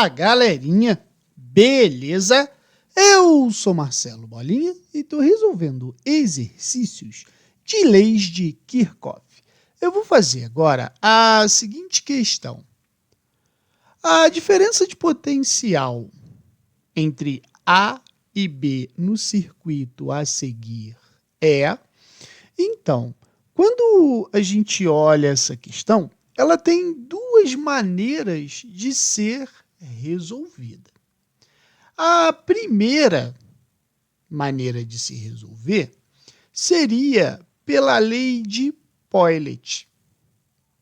Fala, galerinha! Beleza? Eu sou Marcelo Bolinha e estou resolvendo exercícios de leis de Kirchhoff. Eu vou fazer agora a seguinte questão. A diferença de potencial entre A e B no circuito a seguir é... Então, quando a gente olha essa questão, ela tem duas maneiras de ser resolvida. A primeira maneira de se resolver seria pela lei de Poilet,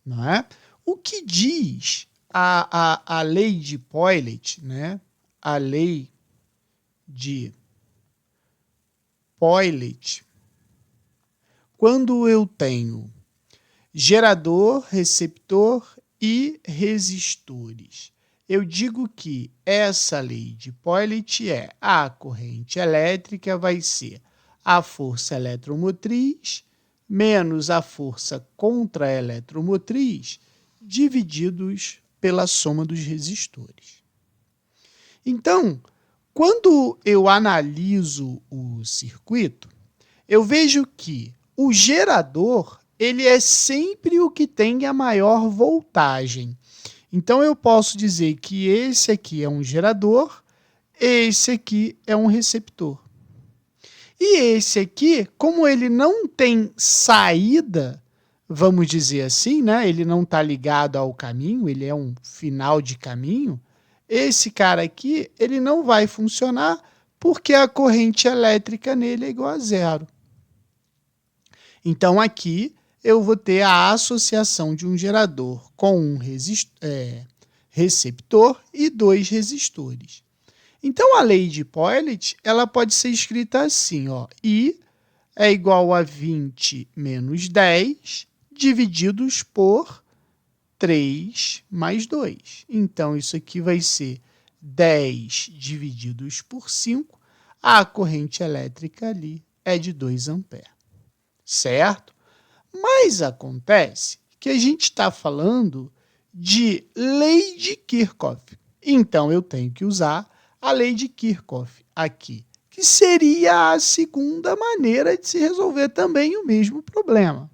não é? O que diz a lei de Poilet, né? A lei de Poilet, quando eu tenho gerador, receptor e resistores. Eu digo que essa lei de Poilet é a corrente elétrica vai ser a força eletromotriz menos a força contra-eletromotriz divididos pela soma dos resistores. Então, quando eu analiso o circuito, eu vejo que o gerador ele é sempre o que tem a maior voltagem. Então, eu posso dizer que esse aqui é um gerador, esse aqui é um receptor. E esse aqui, como ele não tem saída, vamos dizer assim, né? Ele não está ligado ao caminho, ele é um final de caminho, esse cara aqui ele não vai funcionar porque a corrente elétrica nele é igual a zero. Então, aqui eu vou ter a associação de um gerador com um receptor e dois resistores. Então, a lei de Poilet ela pode ser escrita assim, ó, I é igual a 20 menos 10 divididos por 3 mais 2. Então, isso aqui vai ser 10 divididos por 5. A corrente elétrica ali é de 2 amperes, certo? Mas acontece que a gente está falando de lei de Kirchhoff. Então, eu tenho que usar a lei de Kirchhoff aqui, que seria a segunda maneira de se resolver também o mesmo problema.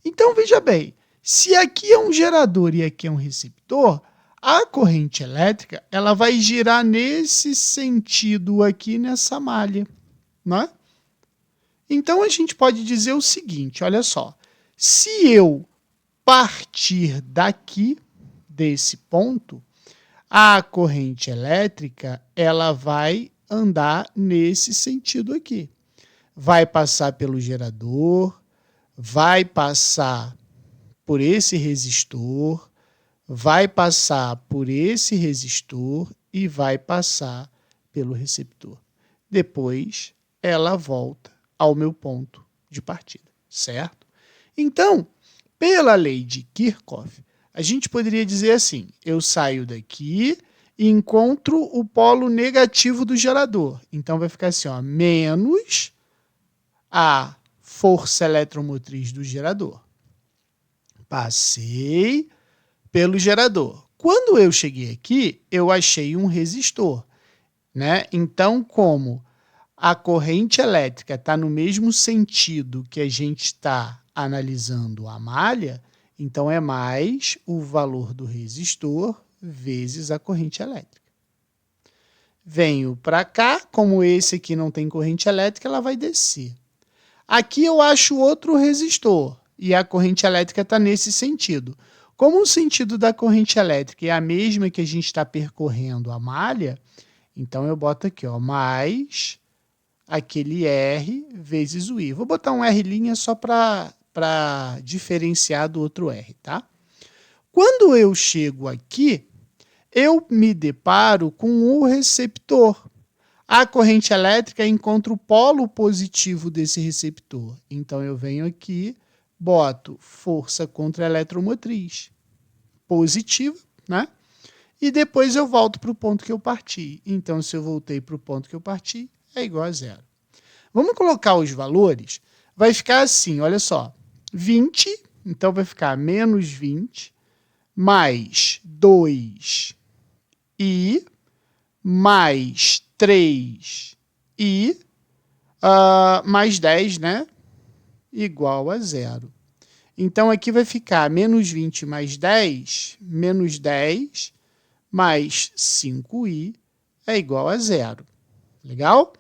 Então, veja bem, se aqui é um gerador e aqui é um receptor, a corrente elétrica ela vai girar nesse sentido aqui, nessa malha, não é? Então, a gente pode dizer o seguinte, olha só, se eu partir daqui, desse ponto, a corrente elétrica ela vai andar nesse sentido aqui. Vai passar pelo gerador, vai passar por esse resistor, vai passar por esse resistor e vai passar pelo receptor. Depois, ela volta ao meu ponto de partida, certo? Então, pela lei de Kirchhoff, a gente poderia dizer assim, eu saio daqui e encontro o polo negativo do gerador. Então, vai ficar assim, ó, menos a força eletromotriz do gerador. Passei pelo gerador. Quando eu cheguei aqui, eu achei um resistor, né? Então, como a corrente elétrica está no mesmo sentido que a gente está analisando a malha, então é mais o valor do resistor vezes a corrente elétrica. Venho para cá, como esse aqui não tem corrente elétrica, ela vai descer. Aqui eu acho outro resistor e a corrente elétrica está nesse sentido. Como o sentido da corrente elétrica é a mesma que a gente está percorrendo a malha, então eu boto aqui, ó, mais aquele R vezes o I. Vou botar um R' só para diferenciar do outro R, tá? Quando eu chego aqui, eu me deparo com o receptor. A corrente elétrica encontra o polo positivo desse receptor. Então, eu venho aqui, boto força contra a eletromotriz positiva, né? E depois eu volto para o ponto que eu parti. Então, se eu voltei para o ponto que eu parti, é igual a zero. Vamos colocar os valores. Vai ficar assim, olha só. 20, então vai ficar menos 20, mais 2 I mais 3I mais 10, né? Igual a 0. Então, aqui vai ficar menos 20 mais 10, menos 10 mais 5i é igual a 0. Legal?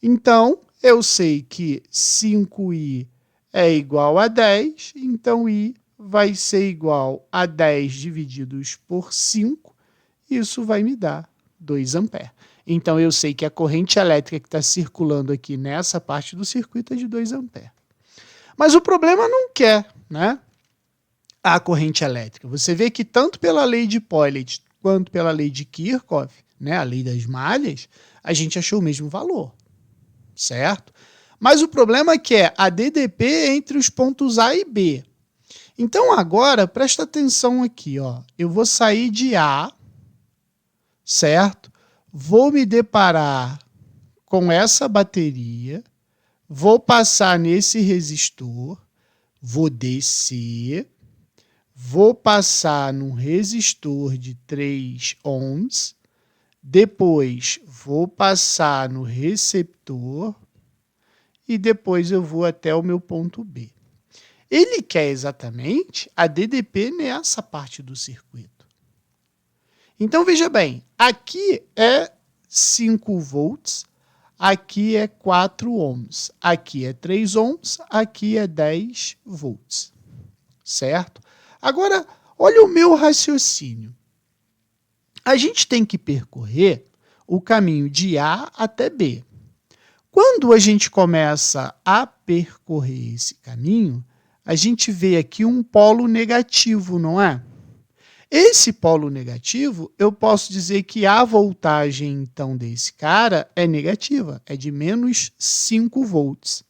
Então, eu sei que 5i é igual a 10, então i vai ser igual a 10 divididos por 5, isso vai me dar 2 amperes. Então, eu sei que a corrente elétrica que está circulando aqui nessa parte do circuito é de 2 amperes. Mas o problema não quer, né, a corrente elétrica. Você vê que tanto pela lei de Pauli quanto pela lei de Kirchhoff, né, a lei das malhas, a gente achou o mesmo valor, certo? Mas o problema é que é a DDP entre os pontos A e B. Então, agora, presta atenção aqui, ó. Eu vou sair de A, certo? Vou me deparar com essa bateria, vou passar nesse resistor, vou descer, vou passar num resistor de 3 ohms, depois vou passar no receptor e depois eu vou até o meu ponto B. Ele quer exatamente a DDP nessa parte do circuito. Então, veja bem, aqui é 5 volts, aqui é 4 ohms, aqui é 3 ohms, aqui é 10 volts, certo? Agora, olha o meu raciocínio. A gente tem que percorrer o caminho de A até B. Quando a gente começa a percorrer esse caminho, a gente vê aqui um polo negativo, não é? Esse polo negativo, eu posso dizer que a voltagem, então, desse cara é negativa, é de menos 5 volts.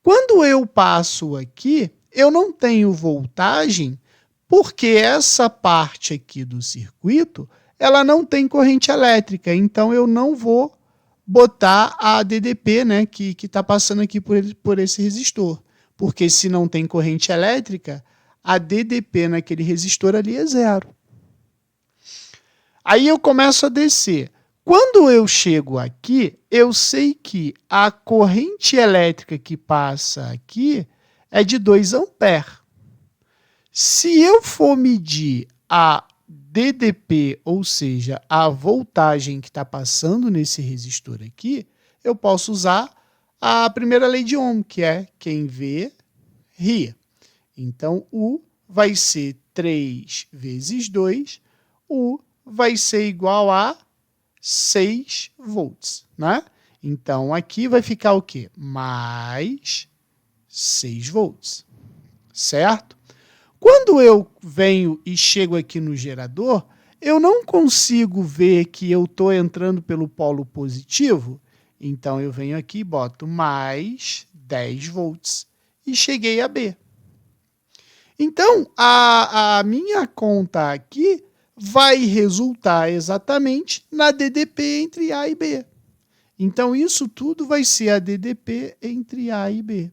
Quando eu passo aqui, eu não tenho voltagem, porque essa parte aqui do circuito, ela não tem corrente elétrica, então eu não vou botar a DDP, né, que está passando aqui por esse resistor. Porque se não tem corrente elétrica, a DDP naquele resistor ali é 0. Aí eu começo a descer. Quando eu chego aqui, eu sei que a corrente elétrica que passa aqui é de 2 amperes. Se eu for medir a DDP, ou seja, a voltagem que está passando nesse resistor aqui, eu posso usar a primeira lei de Ohm, que é quem vê, ri. Então, U vai ser 3 vezes 2, U vai ser igual a 6 volts, né? Então, aqui vai ficar o quê? Mais 6 volts, certo? Quando eu venho e chego aqui no gerador, eu não consigo ver que eu estou entrando pelo polo positivo, então eu venho aqui e boto mais 10 volts e cheguei a B. Então, a minha conta aqui vai resultar exatamente na DDP entre A e B. Então, isso tudo vai ser a DDP entre A e B.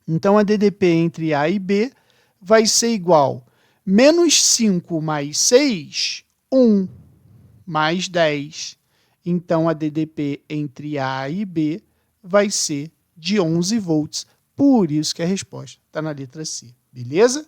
Então, a DDP entre A e B vai ser igual a menos 5 mais 6, 1, mais 10. Então, a DDP entre A e B vai ser de 11 volts. Por isso que a resposta está na letra C. Beleza?